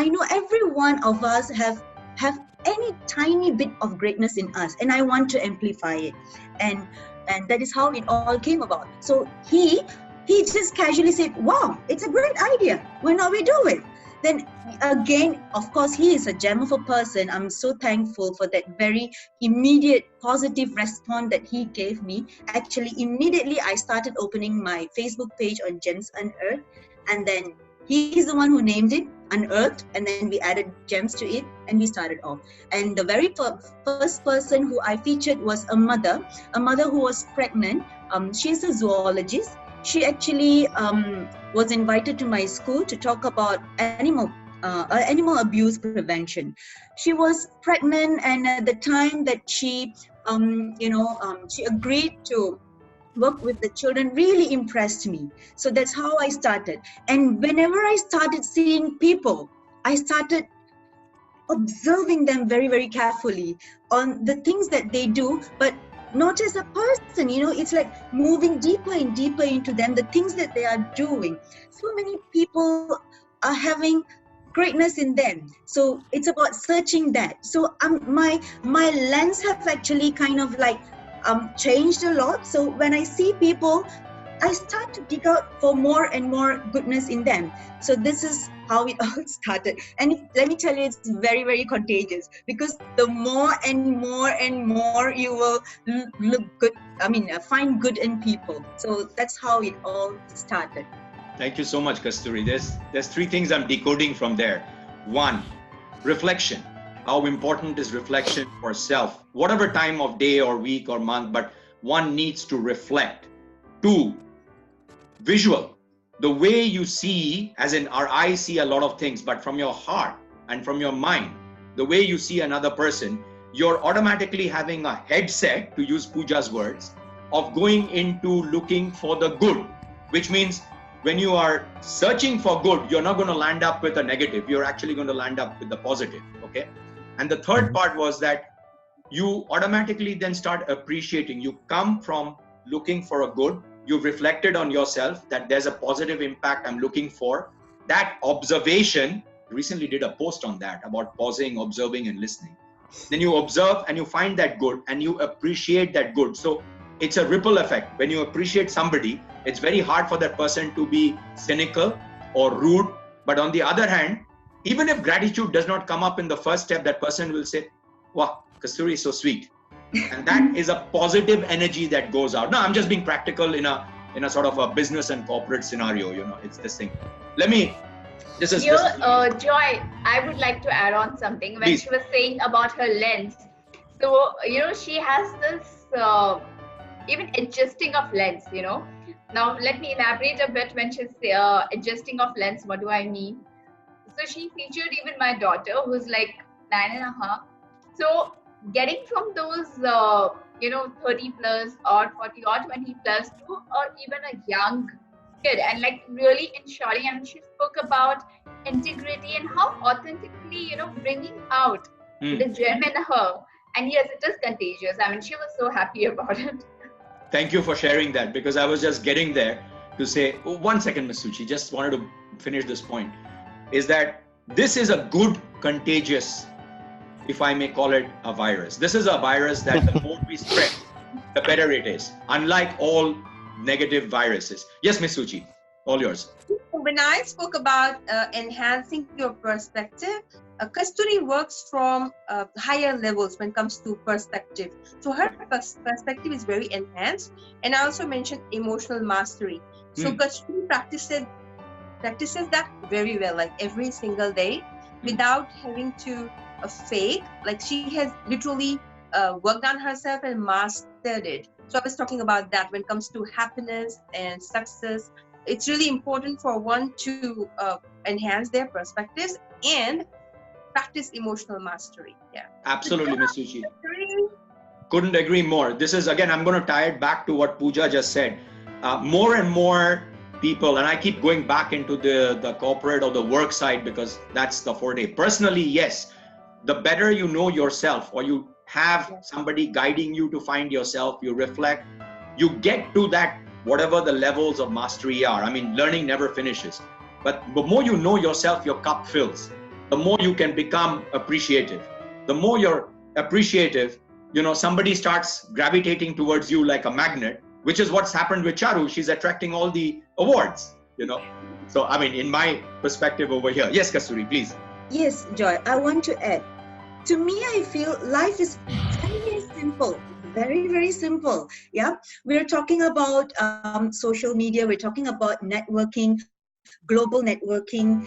I know every one of us have any tiny bit of greatness in us, and I want to amplify it, and that is how it all came about. So he just casually said, "Wow, it's a great idea. Why not we do it?" Then again, of course, he is a gem of a person. I'm so thankful for that very immediate positive response that he gave me. Actually, immediately I started opening my Facebook page on Gems Unearthed, and then he's the one who named it Unearthed, and then we added gems to it, and we started off. And the very first person who I featured was a mother who was pregnant. She's a zoologist. She actually was invited to my school to talk about animal abuse prevention. She was pregnant, and at the time that she she agreed to work with the children, really impressed me. So that's how I started. And whenever I started seeing people, I started observing them very, very carefully on the things that they do, but not as a person, it's like moving deeper and deeper into them, the things that they are doing. So many people are having greatness in them. So it's about searching that. So my lens have actually kind of like changed a lot. So when I see people, I start to dig out for more and more goodness in them. So this is how it all started. And let me tell you, it's very, very contagious, because the more and more and more you will look good, find good in people. So that's how it all started. Thank you so much, Kasthuri. There's three things I'm decoding from there. One, reflection. How important is reflection for self? Whatever time of day or week or month, but one needs to reflect. Two, visual. The way you see, as in our eyes see a lot of things, but from your heart and from your mind, the way you see another person, you're automatically having a headset, to use Puja's words, of going into looking for the good, which means when you are searching for good, you're not going to land up with a negative. You're actually going to land up with the positive. Okay. And the third part was that you automatically then start appreciating. You come from looking for a good. You've reflected on yourself that there's a positive impact I'm looking for. That observation, recently did a post on that about pausing, observing, and listening. Then you observe and you find that good and you appreciate that good. So it's a ripple effect. When you appreciate somebody, it's very hard for that person to be cynical or rude. But on the other hand, even if gratitude does not come up in the first step, that person will say, "Wow, Kasthuri is so sweet." And that is a positive energy that goes out. Now, I'm just being practical in a sort of a business and corporate scenario. It's this thing. Joy, I would like to add on something. When Please. She was saying about her lens, so she has this even adjusting of lens. Now let me elaborate a bit. When she's adjusting of lens, what do I mean? So she featured even my daughter, who's like 9.5. So getting from those 30 plus or 40 or 20 plus to even a young kid, and like really ensuring, and she spoke about integrity and how authentically bringing out the gem in her. And yes, it is contagious. She was so happy about it. Thank you for sharing that, because I was just getting there to say, 1 second, Ms. Suchi, just wanted to finish this point, is that this is a good contagious, if I may call it a virus. This is a virus that the more we spread, the better it is, unlike all negative viruses. Yes, Ms. Suchi, all yours. When I spoke about enhancing your perspective, Kasthuri works from higher levels when it comes to perspective. So her perspective is very enhanced. And I also mentioned emotional mastery. So Kasthuri practices that very well, like every single day, without having to fake. Like she has literally worked on herself and mastered it. So I was talking about that when it comes to happiness and success. It's really important for one to enhance their perspectives and practice emotional mastery. Yeah. Absolutely, Ms. Suchi. Couldn't agree more. This is, again, I'm going to tie it back to what Puja just said. More and more people, and I keep going back into the corporate or the work side because that's the forte. Personally, yes, the better you know yourself, or you have somebody guiding you to find yourself, you reflect, you get to that, whatever the levels of mastery are. Learning never finishes. But the more you know yourself, your cup fills. the more you can become appreciative. The more you're appreciative, somebody starts gravitating towards you like a magnet, which is what's happened with Charu. She's attracting all the awards, So, I mean, in my perspective over here. Yes, Kasthuri, please. Yes, Joy, I want to add. To me, I feel life is very, very simple. Very, very simple. Yeah. We're talking about social media. We're talking about networking, global networking.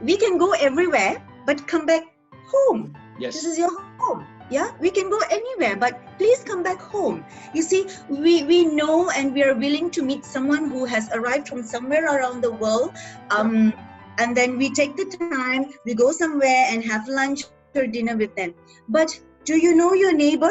We can go everywhere, but come back home. Yes. This is your home. Yeah, we can go anywhere, but please come back home. You see, we know and we are willing to meet someone who has arrived from somewhere around the world. And then we take the time, we go somewhere and have lunch or dinner with them. But do you know your neighbor?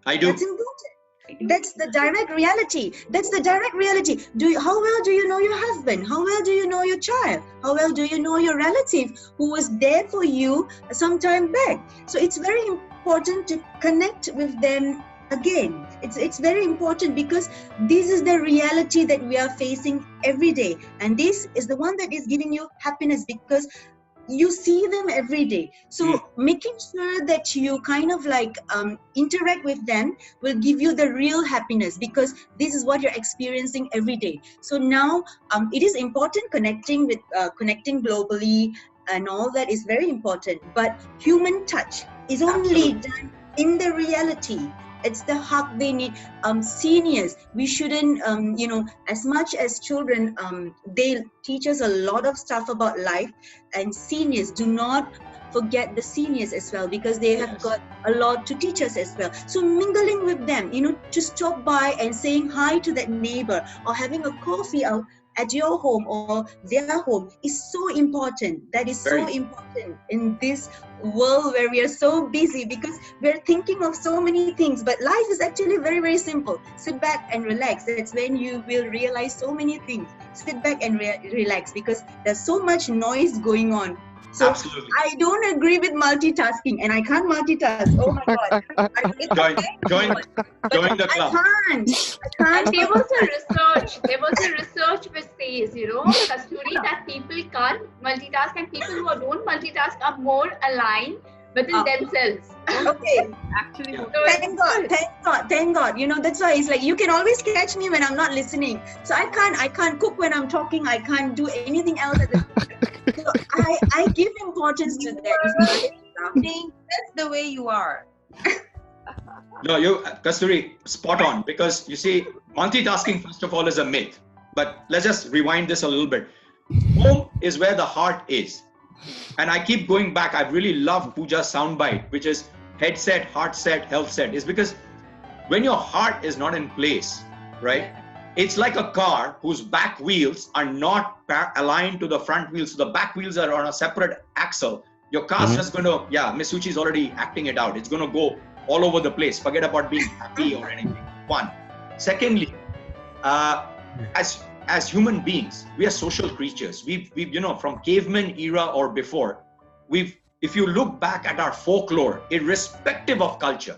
I do. That's important. That's the direct reality. That's the direct reality. How well do you know your husband? How well do you know your child? How well do you know your relative who was there for you some time back? So it's very important to connect with them again. It's very important because this is the reality that we are facing every day. And this is the one that is giving you happiness because you see them every day. So making sure that you kind of like interact with them will give you the real happiness because this is what you're experiencing every day. So now it is important connecting globally and all that is very important. But human touch is only done in the reality. It's the hug they need. Seniors, we shouldn't, as much as children, they teach us a lot of stuff about life. And seniors, do not forget the seniors as well because they have got a lot to teach us as well. So mingling with them, to stop by and saying hi to that neighbor or having a coffee out at your home or their home is so important. That is so important in this world where we are so busy because we're thinking of so many things, but life is actually very, very simple. Sit back and relax. That's when you will realize so many things. Sit back and relax because there's so much noise going on. So absolutely. I don't agree with multitasking and I can't multitask. Oh my God. Join the club. I can't. And there was a research which says, Kasthuri, that people can't multitask and people who don't multitask are more aligned within themselves. Okay. Actually, Thank God. That's why it's like you can always catch me when I'm not listening. So I can't cook when I'm talking. I can't do anything else at the So I give importance to that. that's the way you are. No, Kasthuri, spot on. Because you see, multitasking, first of all, is a myth. But let's just rewind this a little bit. Home is where the heart is. And I keep going back. I really love Puja's soundbite, which is head set, heart set, health set. Is because when your heart is not in place, right? It's like a car whose back wheels are not aligned to the front wheels. So the back wheels are on a separate axle. Your car's just going to, Miss Suchi is already acting it out. It's going to go all over the place. Forget about being happy or anything. One. Secondly, as human beings, we are social creatures. We've from caveman era or before, if you look back at our folklore, irrespective of culture,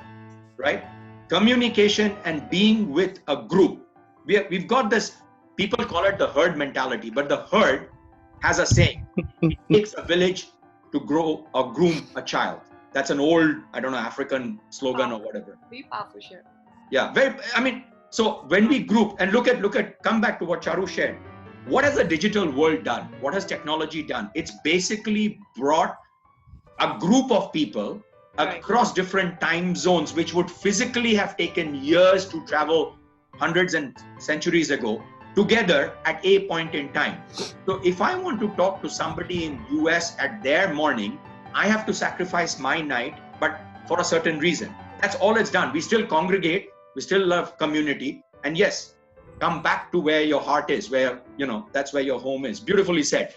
right? Communication and being with a group. We've got this, people call it the herd mentality, but the herd has a saying, it takes a village to grow or groom a child. That's an old, African slogan or whatever. Very powerful, sure. Yeah, so when we group and look at, come back to what Charu shared. What has the digital world done? What has technology done? It's basically brought a group of people across different time zones, which would physically have taken years to travel hundreds and centuries ago, together at a point in time. So if I want to talk to somebody in US at their morning, I have to sacrifice my night, but for a certain reason. That's all it's done. We still congregate, we still love community, and yes, come back to where your heart is, where, that's where your home is. Beautifully said.